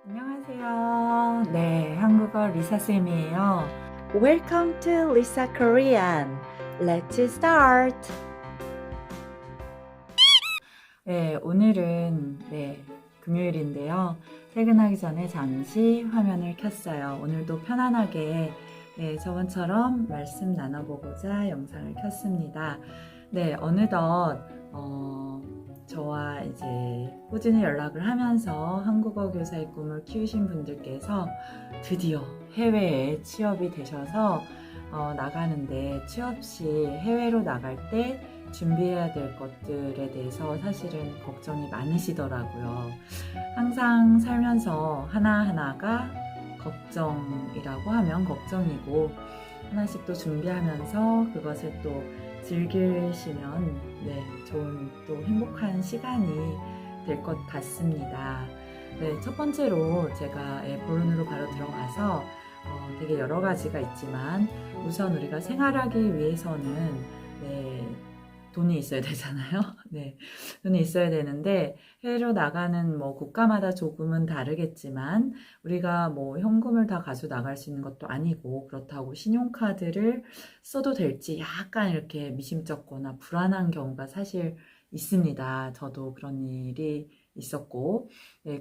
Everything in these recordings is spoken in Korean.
안녕하세요. 네, 한국어 리사쌤이에요. Welcome to Lisa Korean. Let's start. 네, 오늘은 금요일인데요. 퇴근하기 전에 잠시 화면을 켰어요. 오늘도 편안하게 저번처럼 말씀 나눠보고자 영상을 켰습니다. 네, 어느덧 저와 이제 꾸준히 연락을 하면서 한국어 교사의 꿈을 키우신 분들께서 드디어 해외에 취업이 되셔서 나가는데 취업 시 해외로 나갈 때 준비해야 될 것들에 대해서 사실은 걱정이 많으시더라고요. 항상 살면서 하나하나가 걱정이라고 하면 걱정이고 하나씩 또 준비하면서 그것을 또 즐기시면 좋은 또 행복한 시간이 될 것 같습니다. 네, 첫 번째로 제가 본론으로 바로 들어가서 되게 여러 가지가 있지만 우선 우리가 생활하기 위해서는 돈이 있어야 되잖아요. 네, 돈이 있어야 되는데 해외로 나가는 뭐 국가마다 조금은 다르겠지만 우리가 뭐 현금을 다 가지고 나갈 수 있는 것도 아니고 그렇다고 신용카드를 써도 될지 약간 이렇게 미심쩍거나 불안한 경우가 사실 있습니다. 저도 그런 일이 있었고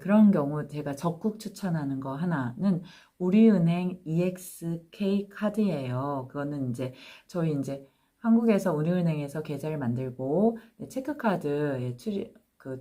그런 경우 제가 적극 추천하는 거 하나는 우리은행 EXK 카드예요. 그거는 이제 저희 이제 한국에서 우리은행에서 계좌를 만들고 체크카드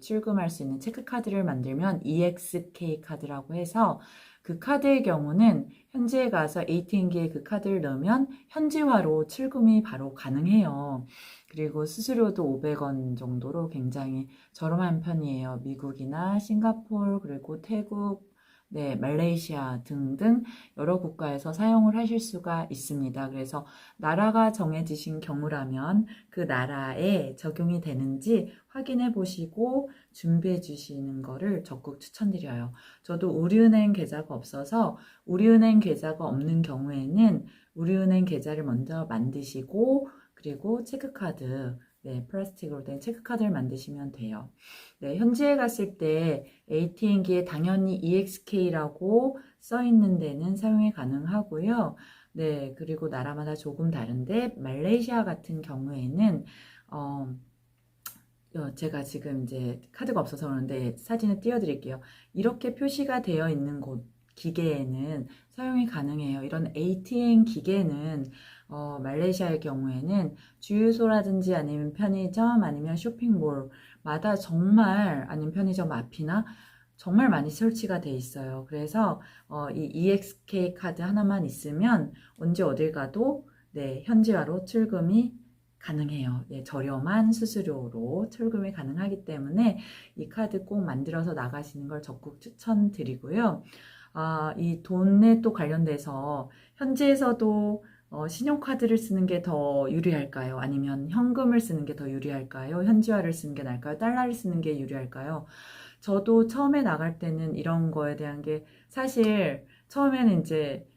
출금할 수 있는 체크카드를 만들면 EXK 카드라고 해서 그 카드의 경우는 현지에 가서 ATM기에 그 카드를 넣으면 현지화로 출금이 바로 가능해요. 그리고 수수료도 500원 정도로 굉장히 저렴한 편이에요. 미국이나 싱가포르 그리고 태국 말레이시아 등등 여러 국가에서 사용을 하실 수가 있습니다. 그래서 나라가 정해지신 경우라면 그 나라에 적용이 되는지 확인해 보시고 준비해 주시는 거를 적극 추천드려요. 저도 우리은행 계좌가 없어서 우리은행 계좌가 없는 경우에는 우리은행 계좌를 먼저 만드시고 그리고 체크카드 플라스틱으로 된 체크카드를 만드시면 돼요. 현지에 갔을 때 ATM기에 당연히 EXK라고 써 있는 데는 사용이 가능하고요. 그리고 나라마다 조금 다른데 말레이시아 같은 경우에는 제가 지금 이제 카드가 없어서 그러는데 사진을 띄워드릴게요. 이렇게 표시가 되어 있는 곳 기계에는 사용이 가능해요. 이런 ATM 기계는 말레이시아의 경우에는 주유소라든지 아니면 편의점 아니면 쇼핑몰마다 정말 아니면 편의점 앞이나 정말 많이 설치가 돼 있어요. 그래서 이 EXK 카드 하나만 있으면 언제 어딜 가도 현지화로 출금이 가능해요. 저렴한 수수료로 출금이 가능하기 때문에 이 카드 꼭 만들어서 나가시는 걸 적극 추천드리고요. 이 돈에 또 관련돼서 현지에서도 신용카드를 쓰는 게 더 유리할까요? 아니면 현금을 쓰는 게 더 유리할까요? 현지화를 쓰는 게 나을까요? 달러를 쓰는 게 유리할까요? 저도 처음에 나갈 때는 이런 거에 대한 게 사실 처음에는 이제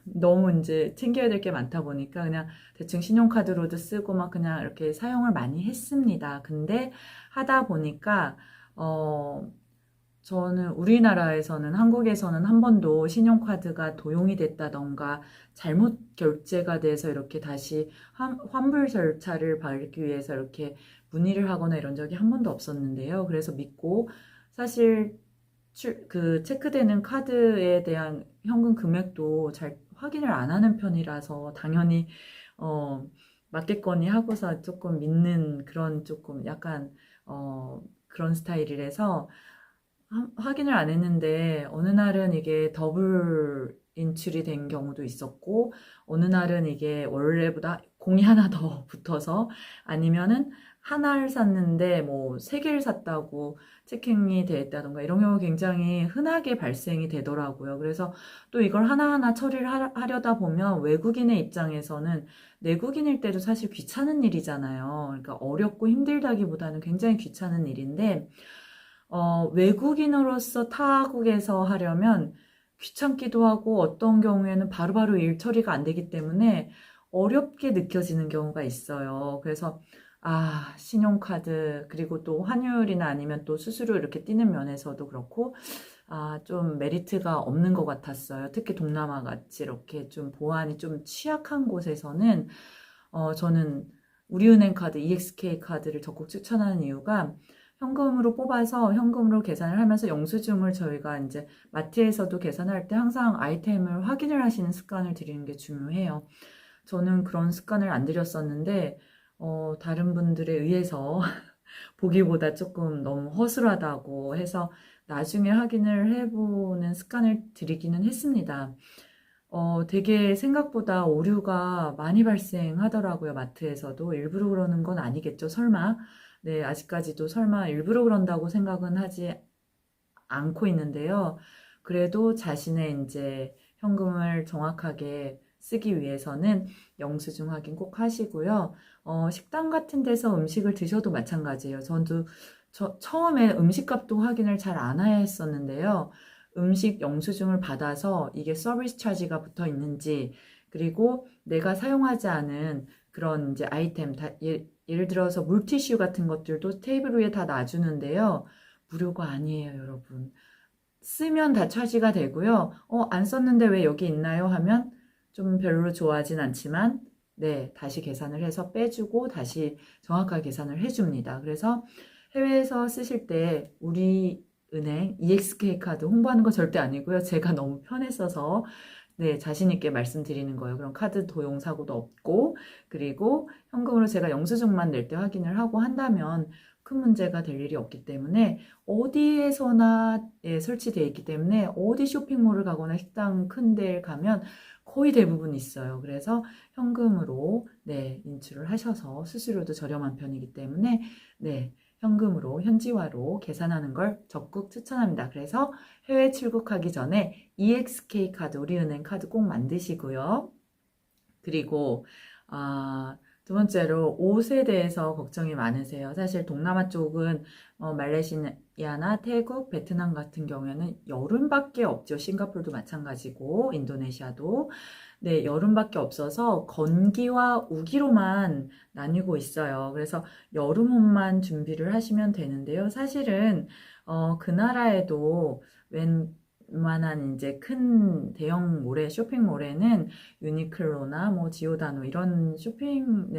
너무 이제 챙겨야 될 게 많다 보니까 그냥 대충 신용카드로도 쓰고 막 그냥 이렇게 사용을 많이 했습니다. 근데 하다 보니까 어 저는 우리나라에서는 한국에서는 한 번도 신용카드가 도용이 됐다던가 잘못 결제가 돼서 이렇게 다시 환불 절차를 밟기 위해서 이렇게 문의를 하거나 이런 적이 한 번도 없었는데요. 그래서 믿고 사실 그 체크되는 카드에 대한 현금 금액도 잘 확인을 안 하는 편이라서 당연히 어, 맞겠거니 하고서 조금 믿는 그런 조금 약간 그런 스타일이라서 확인을 안 했는데 어느 날은 이게 더블 인출이 된 경우도 있었고 어느 날은 이게 원래보다 공이 하나 더 붙어서 아니면은 하나를 샀는데 뭐 세 개를 샀다고 체킹이 돼 있다던가 이런 경우 굉장히 흔하게 발생이 되더라고요. 그래서 또 이걸 하나하나 처리를 하려다 보면 외국인의 입장에서는 내국인일 때도 사실 귀찮은 일이잖아요. 그러니까 어렵고 힘들다기보다는 굉장히 귀찮은 일인데 외국인으로서 타국에서 하려면 귀찮기도 하고 어떤 경우에는 바로바로 일 처리가 안 되기 때문에 어렵게 느껴지는 경우가 있어요. 그래서 신용카드 그리고 또 환율이나 아니면 또 수수료 이렇게 띄는 면에서도 그렇고 좀 메리트가 없는 것 같았어요. 특히 동남아 같이 이렇게 좀 보안이 좀 취약한 곳에서는 저는 우리은행 카드, EXK 카드를 적극 추천하는 이유가 현금으로 뽑아서 현금으로 계산을 하면서 영수증을 저희가 이제 마트에서도 계산할 때 항상 아이템을 확인을 하시는 습관을 들이는 게 중요해요. 저는 그런 습관을 안 들였었는데, 다른 분들에 의해서 보기보다 조금 너무 허술하다고 해서 나중에 확인을 해보는 습관을 들이기는 했습니다. 되게 생각보다 오류가 많이 발생하더라고요. 마트에서도. 일부러 그러는 건 아니겠죠, 설마. 네, 아직까지도 설마 일부러 그런다고 생각은 하지 않고 있는데요. 그래도 자신의 이제 현금을 정확하게 쓰기 위해서는 영수증 확인 꼭 하시고요. 식당 같은 데서 음식을 드셔도 마찬가지예요. 처음에 음식값도 확인을 잘 안 했었는데요. 음식 영수증을 받아서 이게 서비스 차지가 붙어 있는지, 그리고 내가 사용하지 않은 그런 이제 아이템, 예를 들어서 물티슈 같은 것들도 테이블 위에 다 놔주는데요. 무료가 아니에요, 여러분. 쓰면 다 차지가 되고요. 안 썼는데 왜 여기 있나요? 하면 좀 별로 좋아하진 않지만, 네, 다시 계산을 해서 빼주고 다시 정확하게 계산을 해줍니다. 그래서 해외에서 쓰실 때 우리 은행 EXK 카드 홍보하는 거 절대 아니고요. 제가 너무 편했어서 네, 자신 있게 말씀드리는 거예요. 그럼 카드 도용 사고도 없고, 그리고 현금으로 제가 영수증만 낼 때 확인을 하고 한다면 큰 문제가 될 일이 없기 때문에 어디에서나 설치되어 있기 때문에 어디 쇼핑몰을 가거나 식당 큰 데를 가면 거의 대부분 있어요. 그래서 현금으로 네, 인출을 하셔서 수수료도 저렴한 편이기 때문에 네, 현금으로 현지화로 계산하는 걸 적극 추천합니다. 그래서 해외 출국하기 전에 EXK 카드, 우리은행 카드 꼭 만드시고요. 그리고 두 번째로 옷에 대해서 걱정이 많으세요. 사실 동남아 쪽은 말레이시아나 태국, 베트남 같은 경우에는 여름밖에 없죠. 싱가포르도 마찬가지고 인도네시아도. 네, 여름밖에 없어서 건기와 우기로만 나뉘고 있어요. 그래서 여름 옷만 준비를 하시면 되는데요. 사실은 그 나라에도 웬만한 이제 큰 대형 쇼핑몰에는 유니클로나 뭐 지오다노 이런 쇼핑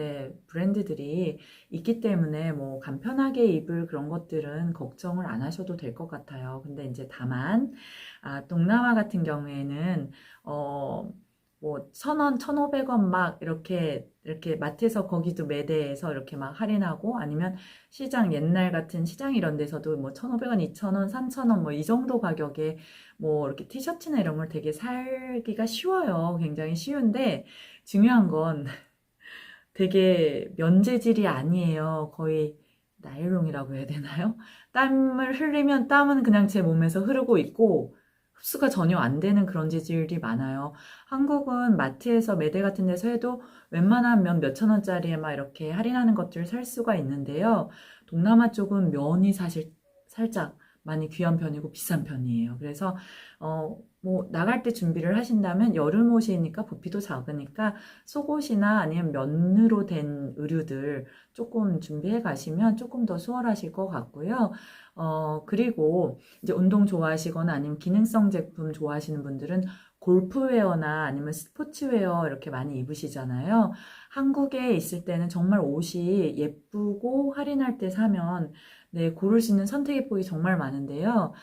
브랜드들이 있기 때문에 뭐 간편하게 입을 그런 것들은 걱정을 안 하셔도 될 것 같아요. 근데 이제 다만 동남아 같은 경우에는 뭐 1,000원, 1,500원 막 이렇게 마트에서 거기도 매대에서 이렇게 막 할인하고 아니면 시장 옛날 같은 시장 이런 데서도 뭐 1,500원, 2,000원, 3,000원 뭐 이 정도 가격에 뭐 이렇게 티셔츠나 이런 걸 되게 살기가 쉬워요. 굉장히 쉬운데 중요한 건 되게 면재질이 아니에요. 거의 나일론이라고 해야 되나요? 땀을 흘리면 땀은 그냥 제 몸에서 흐르고 있고 흡수가 전혀 안 되는 그런 재질이 많아요. 한국은 마트에서 매대 같은 데서 해도 웬만하면 몇천 원짜리에 막 이렇게 할인하는 것들을 살 수가 있는데요. 동남아 쪽은 면이 사실 살짝 많이 귀한 편이고 비싼 편이에요. 그래서 뭐 나갈 때 준비를 하신다면 여름 옷이니까 부피도 작으니까 속옷이나 아니면 면으로 된 의류들 조금 준비해 가시면 조금 더 수월하실 것 같고요. 그리고 이제 운동 좋아하시거나 아니면 기능성 제품 좋아하시는 분들은 골프웨어나 아니면 스포츠웨어 이렇게 많이 입으시잖아요. 한국에 있을 때는 정말 옷이 예쁘고 할인할 때 사면 네, 고를 수 있는 선택의 폭이 정말 많은데요.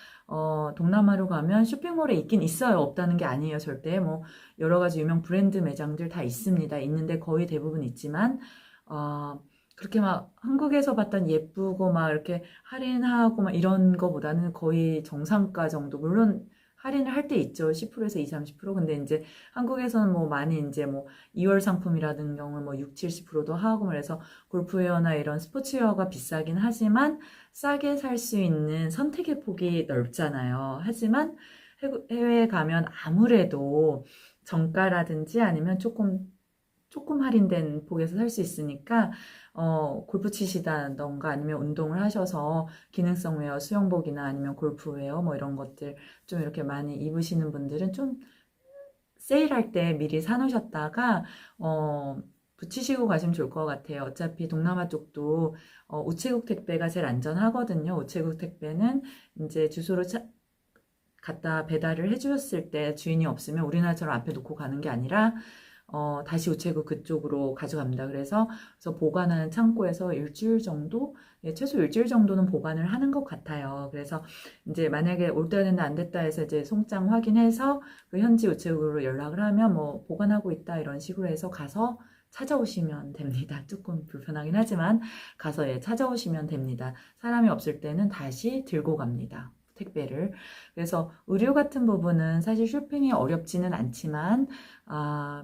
동남아로 가면 쇼핑몰에 있긴 있어요. 없다는 게 아니에요. 절대. 뭐, 여러 가지 유명 브랜드 매장들 다 있습니다. 있는데 거의 대부분 있지만, 그렇게 막 한국에서 봤던 예쁘고 막 이렇게 할인하고 막 이런 거보다는 거의 정상가 정도. 물론 할인을 할 때 있죠. 10%에서 20, 30%. 근데 이제 한국에서는 뭐 많이 이제 뭐 2월 상품이라는 경우 뭐 6, 70%도 하고 그래서 골프웨어나 이런 스포츠웨어가 비싸긴 하지만 싸게 살 수 있는 선택의 폭이 넓잖아요. 하지만 해외에 가면 아무래도 정가라든지 아니면 조금 할인된 폭에서 살 수 있으니까 골프 치시다던가 아니면 운동을 하셔서 기능성 웨어, 수영복이나 아니면 골프웨어 뭐 이런 것들 좀 이렇게 많이 입으시는 분들은 좀 세일할 때 미리 사놓으셨다가 붙이시고 가시면 좋을 것 같아요. 어차피 동남아 쪽도 우체국 택배가 제일 안전하거든요. 우체국 택배는 이제 주소로 갖다 배달을 해주셨을 때 주인이 없으면 우리나라처럼 앞에 놓고 가는 게 아니라 다시 우체국 그쪽으로 가져갑니다. 그래서 보관하는 창고에서 일주일 정도, 최소 일주일 정도는 보관을 하는 것 같아요. 그래서 이제 만약에 올 때가 됐다 안 됐다 해서 이제 송장 확인해서 그 현지 우체국으로 연락을 하면 뭐 보관하고 있다 이런 식으로 해서 가서 찾아오시면 됩니다. 조금 불편하긴 하지만 가서 찾아오시면 됩니다. 사람이 없을 때는 다시 들고 갑니다. 택배를. 그래서 의류 같은 부분은 사실 쇼핑이 어렵지는 않지만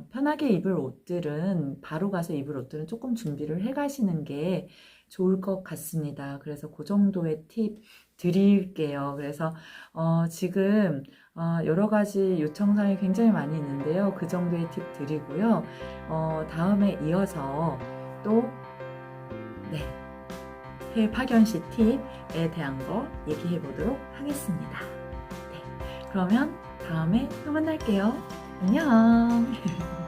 편하게 입을 옷들은 바로 가서 입을 옷들은 조금 준비를 해 가시는 게 좋을 것 같습니다. 그래서 그 정도의 팁 드릴게요. 그래서 지금 여러 가지 요청사항이 굉장히 많이 있는데요. 그 정도의 팁 드리고요. 다음에 이어서 또 해외 파견 시 팁에 대한 거 얘기해 보도록 하겠습니다. 그러면 다음에 또 만날게요. 안녕.